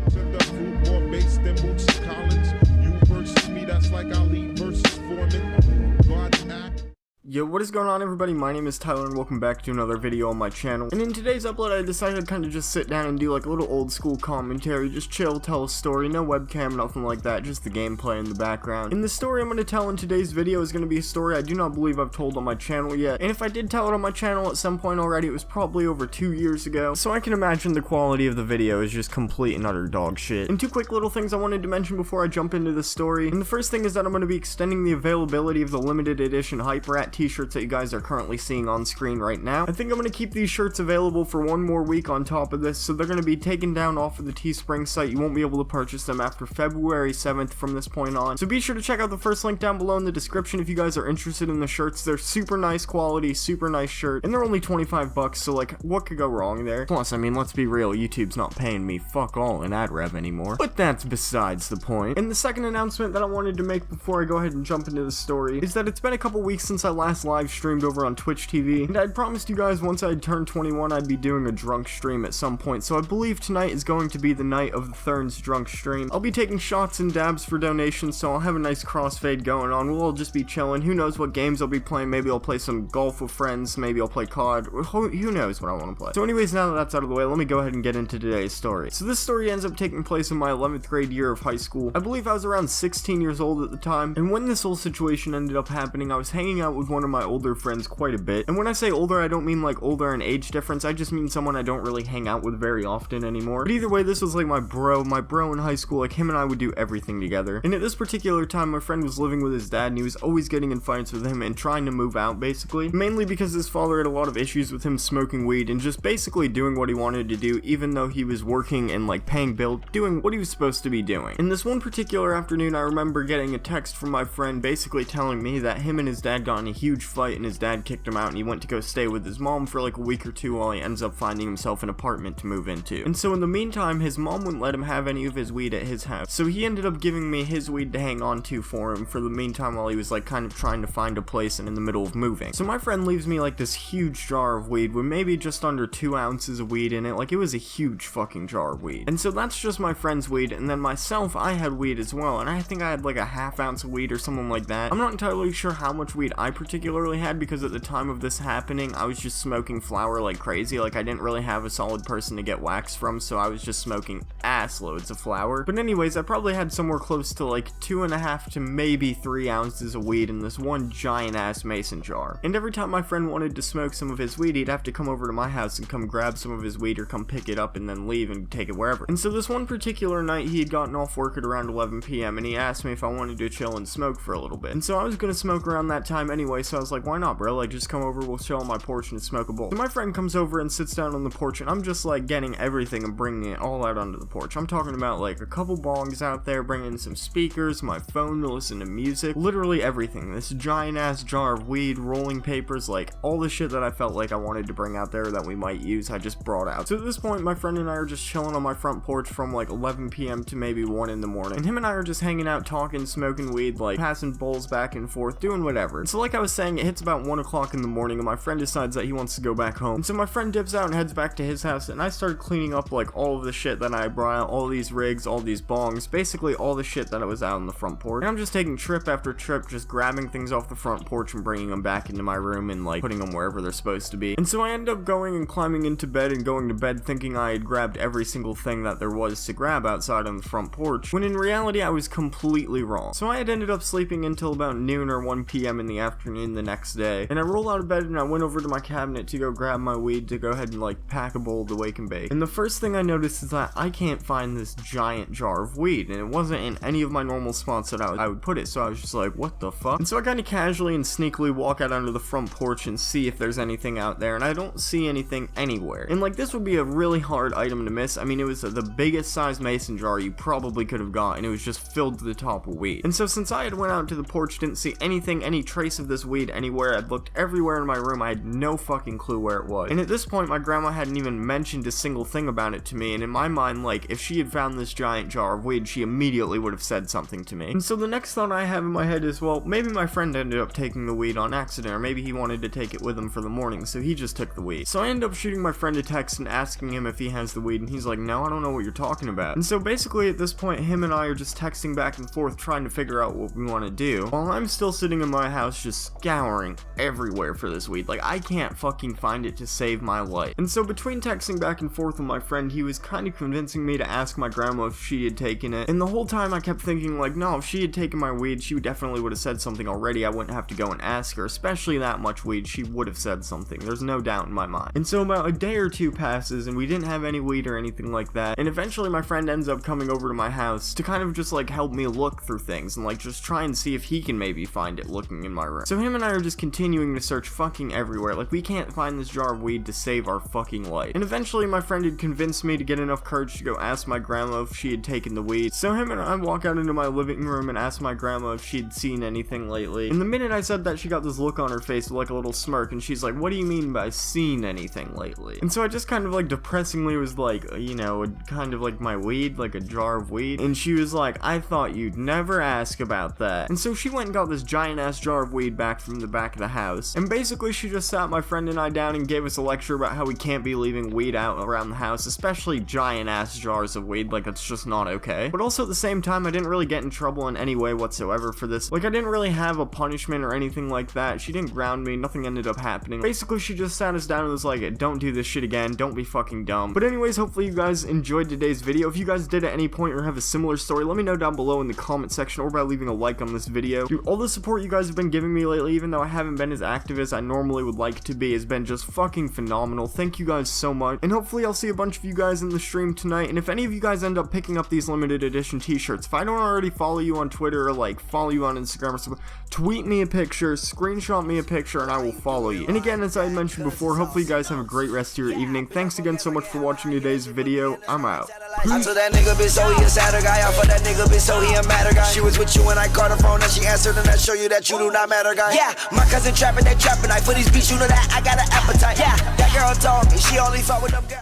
The food more bass than Bootsy Collins. You versus me, that's like Ali versus Foreman. God's act. Yo, what is going on, everybody? My name is Tyler and welcome back to another video on my channel. And in today's upload, I decided to kind of just sit down and do like a little old school commentary, just chill, tell a story, no webcam, nothing like that, just the gameplay in the background. And the story I'm going to tell in today's video is going to be a story I do not believe I've told on my channel yet. And if I did tell it on my channel at some point already, it was probably over 2 years ago. So I can imagine the quality of the video is just complete and utter dog shit. And two quick little things I wanted to mention before I jump into the story. And the first thing is that I'm going to be extending the availability of the limited edition Hype Rat t-shirts that you guys are currently seeing on screen right now. I think I'm going to keep these shirts available for one more week on top of this, so they're going to be taken down off of the Teespring site. You won't be able to purchase them after February 7th from this point on. So be sure to check out the first link down below in the description if you guys are interested in the shirts. They're super nice quality, super nice shirt, and they're only 25 bucks, so like, what could go wrong there? Plus, I mean, let's be real, YouTube's not paying me fuck all in ad rev anymore. But that's besides the point. And the second announcement that I wanted to make before I go ahead and jump into the story is that it's been a couple weeks since I last live streamed over on Twitch TV, and I'd promised you guys once I'd turned 21 I'd be doing a drunk stream at some point, so I believe tonight is going to be the night of the Thurns drunk stream. I'll be taking shots and dabs for donations, so I'll have a nice crossfade going on. We'll all just be chilling. Who knows what games I'll be playing? Maybe I'll play some golf with friends, maybe I'll play COD, who knows what I want to play. So anyways, now that that's out of the way, let me go ahead and get into today's story. So this story ends up taking place in my 11th grade year of high school. I believe I was around 16 years old at the time, and when this whole situation ended up happening, I was hanging out with one of my older friends quite a bit. And when I say older, I don't mean like older in age difference, I just mean someone I don't really hang out with very often anymore. But either way, this was like my bro in high school. Like, him and I would do everything together. And at this particular time, my friend was living with his dad, and he was always getting in fights with him and trying to move out, basically. Mainly because his father had a lot of issues with him smoking weed and just basically doing what he wanted to do, even though he was working and like paying bills, doing what he was supposed to be doing. In this one particular afternoon, I remember getting a text from my friend basically telling me that him and his dad got in a huge fight and his dad kicked him out, and he went to go stay with his mom for like a week or two while he ends up finding himself an apartment to move into. And so in the meantime, his mom wouldn't let him have any of his weed at his house, so he ended up giving me his weed to hang on to for him for the meantime while he was like kind of trying to find a place and in the middle of moving. So my friend leaves me like this huge jar of weed with maybe just under 2 ounces of weed in it. Like, it was a huge fucking jar of weed. And so that's just my friend's weed, and then myself, I had weed as well, and I think I had like a half ounce of weed or something like that. I'm not entirely sure how much weed I particularly had, because at the time of this happening, I was just smoking flower like crazy. Like, I didn't really have a solid person to get wax from, so I was just smoking ass loads of flower. But anyways, I probably had somewhere close to like 2.5 to maybe 3 ounces of weed in this one giant ass mason jar. And every time my friend wanted to smoke some of his weed, he'd have to come over to my house and come grab some of his weed or come pick it up and then leave and take it wherever. And so this one particular night, he had gotten off work at around 11 p.m. and he asked me if I wanted to chill and smoke for a little bit. And so I was gonna smoke around that time anyway, so I was like, why not, bro? Like, just come over, we'll chill on my porch and smoke a bowl. So my friend comes over and sits down on the porch, and I'm just like getting everything and bringing it all out onto the porch. I'm talking about like a couple bongs out there, bringing some speakers, my phone to listen to music, literally everything. This giant ass jar of weed, rolling papers, like all the shit that I felt like I wanted to bring out there that we might use, I just brought out. So at this point, my friend and I are just chilling on my front porch from like 11 p.m. to maybe 1 in the morning. And him and I are just hanging out, talking, smoking weed, like passing bowls back and forth, doing whatever. So like I was saying, it hits about 1 o'clock in the morning and my friend decides that he wants to go back home. And so my friend dips out and heads back to his house, and I started cleaning up like all of the shit that I brought out, all these rigs, all these bongs, basically all the shit that was out on the front porch. And I'm just taking trip after trip, just grabbing things off the front porch and bringing them back into my room and like putting them wherever they're supposed to be. And so I ended up going and climbing into bed and going to bed thinking I had grabbed every single thing that there was to grab outside on the front porch, when in reality I was completely wrong. So I had ended up sleeping until about noon or 1 p.m. in the afternoon the next day, and I rolled out of bed and I went over to my cabinet to go grab my weed to go ahead and like pack a bowl to wake and bake. And the first thing I noticed is that I can't find this giant jar of weed, and it wasn't in any of my normal spots that I would put it, so I was just like, what the fuck? And so I kind of casually and sneakily walk out onto the front porch and see if there's anything out there, and I don't see anything anywhere. And like, this would be a really hard item to miss. I mean, it was the biggest size mason jar you probably could have got, and it was just filled to the top of weed. And so since I had went out to the porch, didn't see anything, any trace of this weed anywhere. I'd looked everywhere in my room. I had no fucking clue where it was. And at this point, my grandma hadn't even mentioned a single thing about it to me, and in my mind, like, if she had found this giant jar of weed, she immediately would have said something to me. And so the next thought I have in my head is, well, maybe my friend ended up taking the weed on accident, or maybe he wanted to take it with him for the morning, so he just took the weed. So I end up shooting my friend a text and asking him if he has the weed, and he's like, no, I don't know what you're talking about. And so basically at this point, him and I are just texting back and forth trying to figure out what we want to do, while I'm still sitting in my house just scouring everywhere for this weed. Like, I can't fucking find it to save my life. And so between texting back and forth with my friend, he was kind of convincing me to ask my grandma if she had taken it, and the whole time I kept thinking, like, no, if she had taken my weed, she definitely would have said something already. I wouldn't have to go and ask her, especially that much weed. She would have said something. There's no doubt in my mind. And so about a day or two passes, and we didn't have any weed or anything like that, and eventually my friend ends up coming over to my house to kind of just like help me look through things and like just try and see if he can maybe find it looking in my room. So him and I are just continuing to search fucking everywhere. Like, we can't find this jar of weed to save our fucking life. And eventually my friend had convinced me to get enough courage to go ask my grandma if she had taken the weed. So him and I walk out into my living room and ask my grandma if she'd seen anything lately. And the minute I said that, she got this look on her face with like a little smirk, and she's like, what do you mean by seen anything lately? And so I just kind of like depressingly was like, you know, kind of like my weed, like a jar of weed. And she was like, I thought you'd never ask about that. And so she went and got this giant ass jar of weed back from the back of the house, and basically she just sat my friend and I down and gave us a lecture about how we can't be leaving weed out around the house, especially giant ass jars of weed. Like, it's just not okay. But also at the same time, I didn't really get in trouble in any way whatsoever for this. Like, I didn't really have a punishment or anything like that. She didn't ground me, nothing ended up happening. Basically she just sat us down and was like, don't do this shit again, don't be fucking dumb. But anyways, hopefully you guys enjoyed today's video. If you guys did at any point or have a similar story, let me know down below in the comment section or by leaving a like on this video. Dude, all the support you guys have been giving me lately, even though I haven't been as active as I normally would like to be, has been just fucking phenomenal. Thank you guys so much, and hopefully I'll see a bunch of you guys in the stream tonight. And if any of you guys end up picking up these limited edition t-shirts, if I don't already follow you on Twitter or like follow you on Instagram or something, tweet me a picture, screenshot me a picture, and I will follow you. And again, as I mentioned before, hopefully you guys have a great rest of your evening. Thanks again so much for watching today's video. I'm out. I told that nigga bitch, so he a sadder guy. I for that nigga bitch, so he a madder guy. She was with you when I called her phone and she answered, and I show you that you do not matter, guy. Yeah, my cousin trapping, they trapping. I for these beats, you know that I got an appetite. Yeah, that girl told me she only fought with them guys.